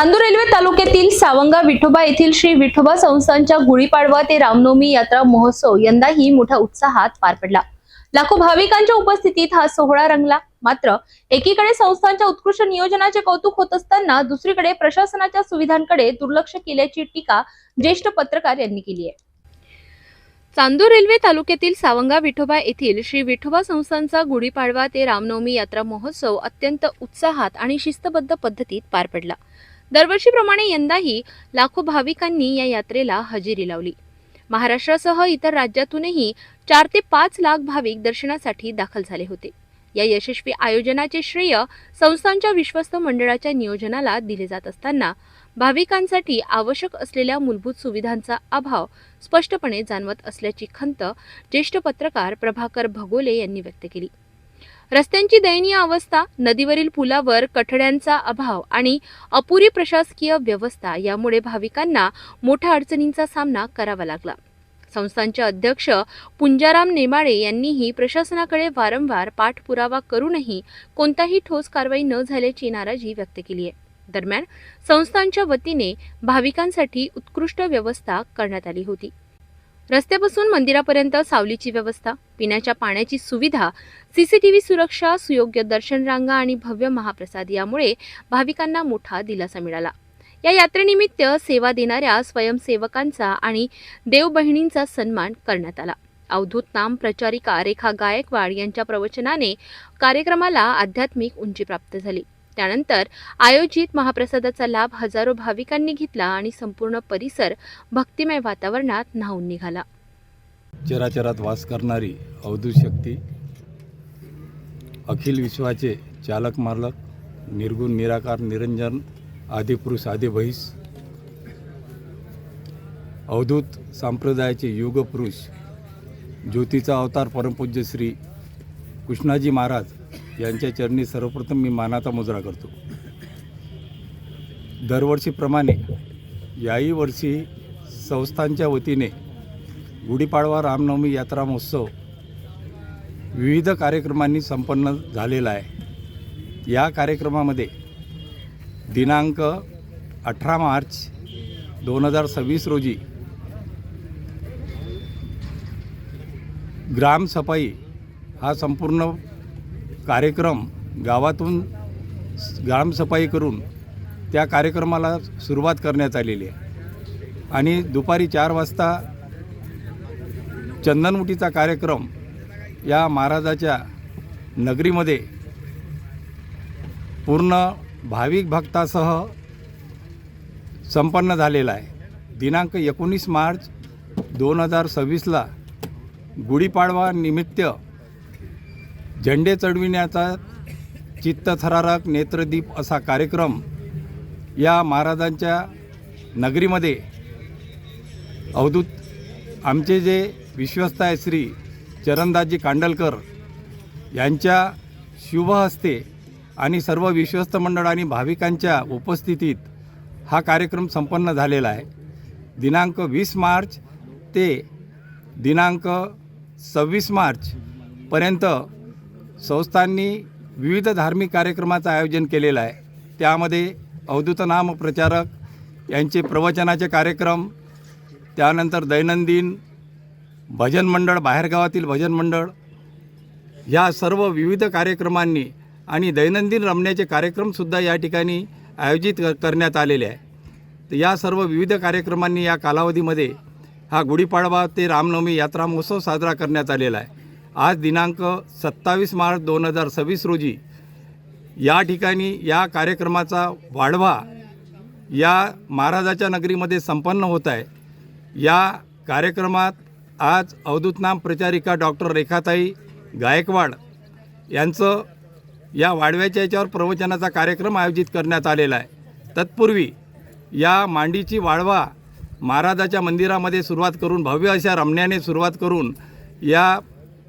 Chandur railway तालुक्यातील सावंगा विठोबा येथील श्री विठोबा संस्थानच्या गुढीपाडवा ते रामनवमी यात्रा महोत्सव यंदाही मोठ्या उत्साहात पार पडला। लाखो भाविकांच्या उपस्थितीत हा सोहळा रंगला। मात्र एकीकडे संस्थानच्या उत्कृष्ट नियोजनाचे कौतुक होत असताना दुसरीकडे प्रशासनाच्या सुविधांकडे दुर्लक्ष केल्याची टीका ज्येष्ठ पत्रकार यांनी केली आहे। चांदूर रेल्वे तालुक्यातील सावंगा विठोबा येथील श्री विठोबा संस्थानचा गुढीपाडवा ते रामनवमी यात्रा महोत्सव अत्यंत उत्साहात आणि शिस्तबद्ध पद्धतीत पार पडला। दरवर्षीप्रमाणे यंदाही लाखो भाविकांनी या यात्रेला हजेरी लावली। महाराष्ट्रासह इतर राज्यातूनही 4 ते 5 लाख भाविक दर्शनासाठी दाखल झाले होते। या यशस्वी आयोजनाचे श्रेय संस्थानच्या विश्वस्त मंडळाच्या नियोजनाला दिले जात असताना भाविकांसाठी आवश्यक असलेल्या मूलभूत सुविधांचा अभाव स्पष्टपणे जाणवत असल्याची खंत ज्येष्ठ पत्रकार प्रभाकर भगोले यांनी व्यक्त केली। रस्त्यांची दयनीय अवस्था, नदीवरील पुलावर कठड्यांचा अभाव आणि अपुरी प्रशासकीय व्यवस्था यामुळे भाविकांना मोठ्या अडचणींचा सामना करावा लागला। संस्थानचे अध्यक्ष पुंजाराम नेमाळे यांनीही प्रशासनाकडे वारंवार पाठपुरावा करूनही कोणताही ठोस कारवाई न झाल्याची नाराजी व्यक्त केली आहे। दरम्यान संस्थानच्या वतीने भाविकांसाठी उत्कृष्ट व्यवस्था करण्यात आली होती। रस्त्यापासून मंदिरापर्यंत सावलीची व्यवस्था, पिण्याच्या पाण्याची सुविधा, सीसीटीव्ही सुरक्षा, सुयोग्य दर्शन रांगा आणि भव्य महाप्रसाद यामुळे भाविकांना मोठा दिलासा मिळाला। या यात्रेनिमित्त सेवा देणाऱ्या स्वयंसेवकांचा आणि देवबहिणींचा सन्मान करण्यात आला। अवधूत नाम प्रचारिका रेखा गायकवाड यांच्या प्रवचनाने कार्यक्रमाला आध्यात्मिक उंची प्राप्त झाली। त्यानंतर आयोजित महाप्रसादाचा लाभ हजारो भाविकांनी घेतला आणि संपूर्ण परिसर भक्तिमय वातावरणात न्हाऊन निघाला। चराचरात वास करणारी अवधूत शक्ती, अखिल विश्वाचे चालक मालक, निर्गुण निराकार निरंजन, आदिपुरुष आदिबहिष, अवधूत संप्रदायाचे युग पुरुष, ज्योतीचा अवतार परमपूज्य श्री कृष्णाजी महाराज यांच्या चरणी सर्वप्रथम मी मानाचा मुजरा करतो। दरवर्षीप्रमाणे याही वर्षी संस्थानच्या वतीने गुढीपाडवा रामनवमी यात्रा महोत्सव विविध कार्यक्रमांनी संपन्न झालेला आहे। या कार्यक्रमामध्ये दिनांक 18 मार्च 2026 रोजी ग्रामसफाई हा संपूर्ण कार्यक्रम गावातून ग्रामसफाई करून त्या कार्यक्रमाला सुरुवात करण्यात आलेली आहे आणि दुपारी 4 वाजता चंदनमुठीचा कार्यक्रम या महाराजाच्या नगरीमध्ये पूर्ण भाविक भक्तासह संपन्न झालेला आहे। दिनांक 19 मार्च 2026ला गुढीपाडवा निमित्त झेंडे चढविण्याचा चित्तथरारक नेत्रदीप असा कार्यक्रम या महाराजांच्या नगरीमध्ये अवधूत आमचे जे विश्वस्त आहे श्री चरणदासजी कांडलकर यांच्या शुभ हस्ते आणि सर्व विश्वस्त मंडळ आणि भाविकांच्या उपस्थितीत हा कार्यक्रम संपन्न झालेला आहे। दिनांक 20 मार्च ते दिनांक 26 मार्च पर्यंत संस्थांनी विविध धार्मिक कार्यक्रमाचं आयोजन केलेलं आहे। त्यामध्ये अवधूत नाम प्रचारक यांचे प्रवचनाचे कार्यक्रम, त्यानंतर दैनंदिन भजन मंडळ, बाहेरगावातील भजन मंडळ, या सर्व विविध कार्यक्रमांनी आणि दैनंदिन रमण्याचे कार्यक्रमसुद्धा या ठिकाणी आयोजित करण्यात आलेले आहे। तर या सर्व विविध कार्यक्रमांनी या कालावधीमध्ये हा गुढीपाडवा ते रामनवमी यात्रा महोत्सव साजरा करण्यात आलेला आहे। आज दिनांक 27 मार्च 2026 रोजी या ठिकाणी या कार्यक्रमाचा वाढवा या महाराजाच्या नगरीमध्ये संपन्न होत आहे। या कार्यक्रमात आज अवधूत नाम प्रचारिका डॉक्टर रेखाताई गायकवाड यांचं या वाढव्याच्या याच्यावर प्रवचनाचा कार्यक्रम आयोजित करण्यात आलेला आहे। तत्पूर्वी या मांडीची वाढवा महाराजाच्या मंदिरामध्ये सुरुवात करून भव्य अशा रमण्याने सुरुवात करून या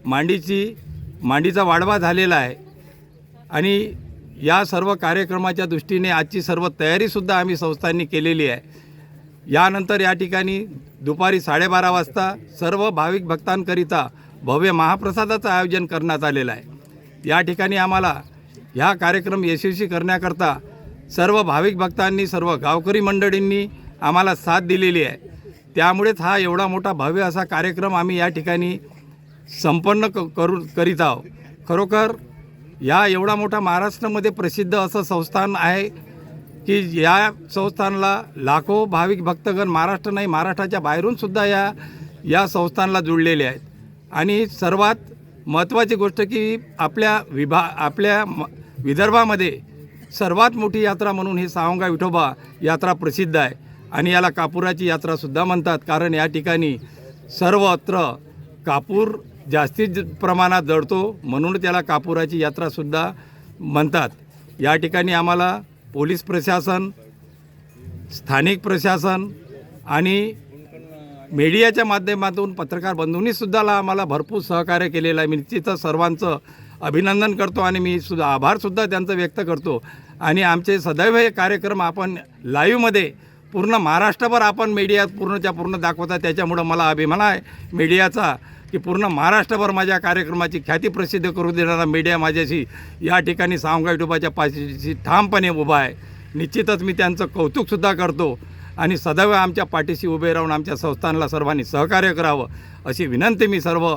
मांडीचा वाढवा झालेला आहे आणि या सर्व कार्यक्रमाच्या दृष्टीने आजची सर्व तयारीसुद्धा आम्ही संस्थांनी केलेली आहे। यानंतर या ठिकाणी दुपारी 12:30 वाजता सर्व भाविक भक्तांकरिता भव्य महाप्रसादाचं आयोजन करण्यात आलेलं आहे। या ठिकाणी आम्हाला ह्या कार्यक्रम यशस्वी करण्याकरता सर्व भाविक भक्तांनी, सर्व गावकरी मंडळींनी आम्हाला साथ दिलेली आहे. त्यामुळेच हा एवढा मोठा भव्य असा कार्यक्रम आम्ही या ठिकाणी संपन्न करीत आहोत. खरोखर या एवढा मोठा महाराष्ट्रामध्ये प्रसिद्ध असं संस्थान आहे की या संस्थानाला लाखो भाविक भक्तगण महाराष्ट्र नाही महाराष्ट्राच्या बाहेरूनसुद्धा या संस्थानाला जुळलेले आहेत. आणि सर्वात महत्त्वाची गोष्ट की आपल्या विदर्भामध्ये सर्वात मोठी यात्रा म्हणून ही सावंगा विठोबा यात्रा प्रसिद्ध आहे. आणि याला कापुराची यात्रासुद्धा म्हणतात, कारण या ठिकाणी सर्वत्र कापूर जास्तीत प्रमाणात जळतो, म्हणून त्याला कापुराची यात्रासुद्धा म्हणतात. या ठिकाणी आम्हाला पोलीस प्रशासन, स्थानिक प्रशासन आणि मीडियाच्या माध्यमातून पत्रकार बंधूंनीसुद्धा आम्हाला भरपूर सहकार्य केलेलं आहे. मी निश्चितच सर्वांचं अभिनंदन करतो आणि मी सुद्धा आभारसुद्धा त्यांचं व्यक्त करतो. आणि आमचे सदैव हे कार्यक्रम आपण लाईव्हमध्ये पूर्ण महाराष्ट्रभर आपण मीडियात पूर्णच्या पूर्ण दाखवता. त्याच्यामुळं मला अभिमान आहे मीडियाचा की पूर्ण महाराष्ट्रभर माझ्या कार्यक्रमाची ख्याती प्रसिद्ध करू देणारा मीडिया माझ्याशी या ठिकाणी सावंगा विठोबाच्या पाठीशी ठामपणे उभा आहे. निश्चितच मी त्यांचं कौतुकसुद्धा करतो आणि सदैव आमच्या पाठीशी उभे राहून आमच्या संस्थानाला सर्वांनी सहकार्य करावं अशी विनंती मी सर्व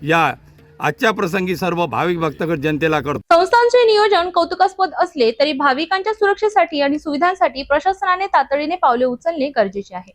या आजच्या प्रसंगी सर्व भाविक भक्तगण जनतेला करतो. संस्थांचे नियोजन कौतुकास्पद असले तरी भाविकांच्या सुरक्षेसाठी आणि सुविधांसाठी प्रशासनाने तातडीने पावले उचलणे गरजेचे आहे.